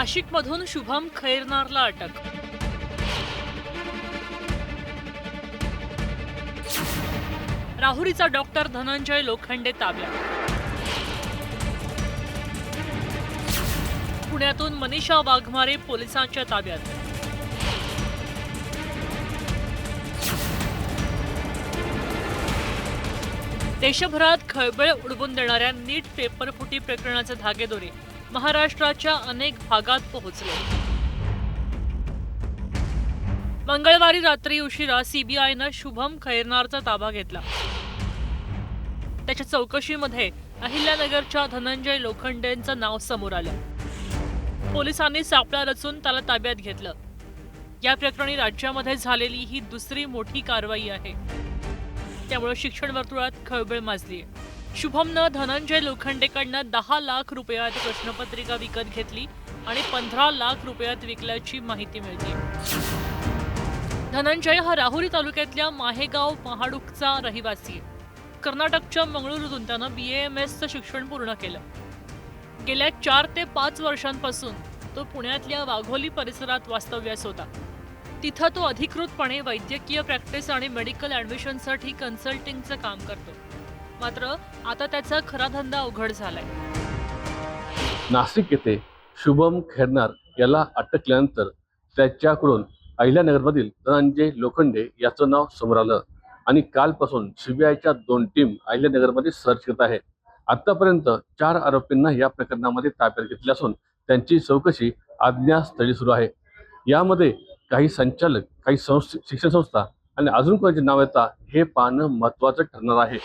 नाशिकमधून शुभम खैरनारला अटक। राहुरीचा डॉक्टर धनंजय लोखंडे ताब्यात। पुण्यातून मनीषा वाघमारे पोलिसांच्या ताब्यात। देशभरात खळबळ उडवून देणाऱ्या नीट पेपर फुटी प्रकरणाचे धागेदोरे महाराष्ट्राच्या अनेक भागात पोहोचले। मंगळवारी रात्री उशिरा सीबीआयनं शुभम खैरनारचा ताबा घेतला। त्याच्या चौकशीमध्ये अहिल्यानगरच्या धनंजय लोखंडेंचं नाव समोर आलं। पोलिसांनी सापळा रचून त्याला ताब्यात घेतलं। या प्रकरणी राज्यामध्ये झालेली ही दुसरी मोठी कारवाई आहे। त्यामुळे शिक्षण वर्तुळात खळबळ माजली आहे। शुभमनं धनंजय लोखंडेकडनं 10 लाख रुपयात प्रश्नपत्रिका विकत घेतली आणि 15 लाख रुपयात विकल्याची माहिती मिळते। धनंजय हा राहुरी तालुक्यातल्या माहेगाव महाडूकचा रहिवासी आहे। कर्नाटकच्या मंगळुरूतून त्यानं BAMSचं शिक्षण पूर्ण केलं। गेल्या 4 ते 5 वर्षांपासून तो पुण्यातल्या वाघोली परिसरात वास्तव्यास होता। तिथं तो अधिकृतपणे वैद्यकीय प्रॅक्टिस आणि मेडिकल ॲडमिशनसाठी कन्सल्टिंगचं काम करतो। मात्र आता त्याचा खरा धंदा उघड झालाय। नाशिक येथे शुभम खैरनार याला अटक केल्यानंतर त्याच्याकडून अहिल्यानगरमधील धनंजय लोखंडे याचं नाव समोर आलं आणि कालपासून सीबीआयच्या 2 टीम अहिल्यानगरमध्ये सर्च करत आहे। आतापर्यंत 4 आरोपींना या प्रकरणामध्ये ताब्यात घेतले असून त्यांची चौकशी अज्ञातस्थळी सुरू आहे। यामध्ये काही संचालक, काही शिक्षण संस्था आणि अजून कोणाचे नाव येतात हे पाहणं महत्त्वाचं ठरणार आहे।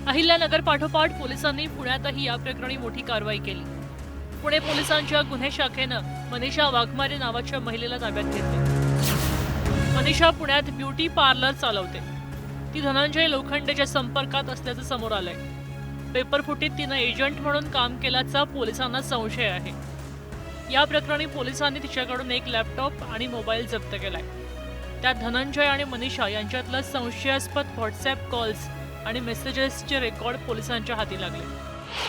अहिल्यानगर पाठोपाठ पोलिसांनी पुण्यातही या प्रकरणी मोठी कारवाई केली। पुणे पोलिसांच्या गुन्हे शाखेनं मनीषा वाघमारे नावाच्या महिलेला ताब्यात घेतले। मनीषा पुण्यात ब्युटी पार्लर चालवते। ती धनंजय लोखंडेच्या संपर्कात असल्याचं समोर आलंय। पेपरफुटीत तिनं एजंट म्हणून काम केल्याचा पोलिसांना संशय आहे। या प्रकरणी पोलिसांनी तिच्याकडून एक लॅपटॉप आणि मोबाईल जप्त केलाय। त्यात धनंजय आणि मनीषा यांच्यातलं संशयास्पद व्हॉट्सअप कॉल्स आणि मेसेजेसचे रेकॉर्ड पोलिसांच्या हाती लागले।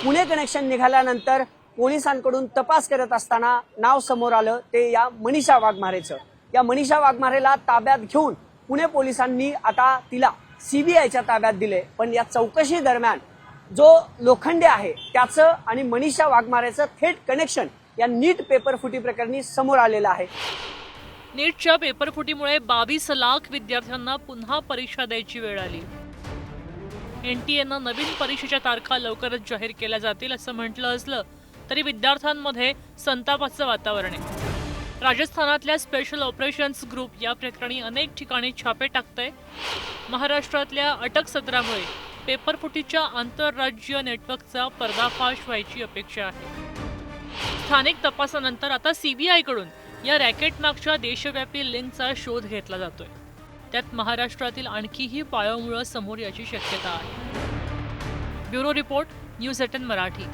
पुणे कनेक्शन निघाल्यानंतर पोलिसांकडून तपास करत असताना नाव समोर आलं ते या मनीषा वाघमारेचं। या मनीषा वाघमारेला ताब्यात घेऊन पुणे पोलिसांनी आता तिला सीबीआयच्या ताब्यात दिले। पण या चौकशी दरम्यान जो लोखंडे आहे त्याचं आणि मनीषा वाघमारेचं थेट कनेक्शन या नीट पेपरफुटी प्रकरणी समोर आलेलं आहे। नीटच्या पेपरफुटीमुळे 22 लाख विद्यार्थ्यांना पुन्हा परीक्षा द्यायची वेळ आली। NTAनं नवीन परीक्षेच्या तारखा लवकरच जाहीर केल्या जातील असं म्हटलं असलं तरी विद्यार्थ्यांमध्ये संतापाचं वातावरण आहे। राजस्थानातल्या स्पेशल ऑपरेशन्स ग्रुप या प्रकरणी अनेक ठिकाणी छापे टाकतंय। महाराष्ट्रातल्या अटक सत्रामुळे पेपरफुटीच्या आंतरराज्यीय नेटवर्कचा पर्दाफाश व्हायची अपेक्षा आहे। स्थानिक तपासानंतर आता सीबीआयकडून या रॅकेटमागच्या देशव्यापी लिंकचा शोध घेतला जातोय। त्यात महाराष्ट्रातील आणखीही पाळमुळं समोर याची शक्यता आहे। Bureau report, news 18 Marathi.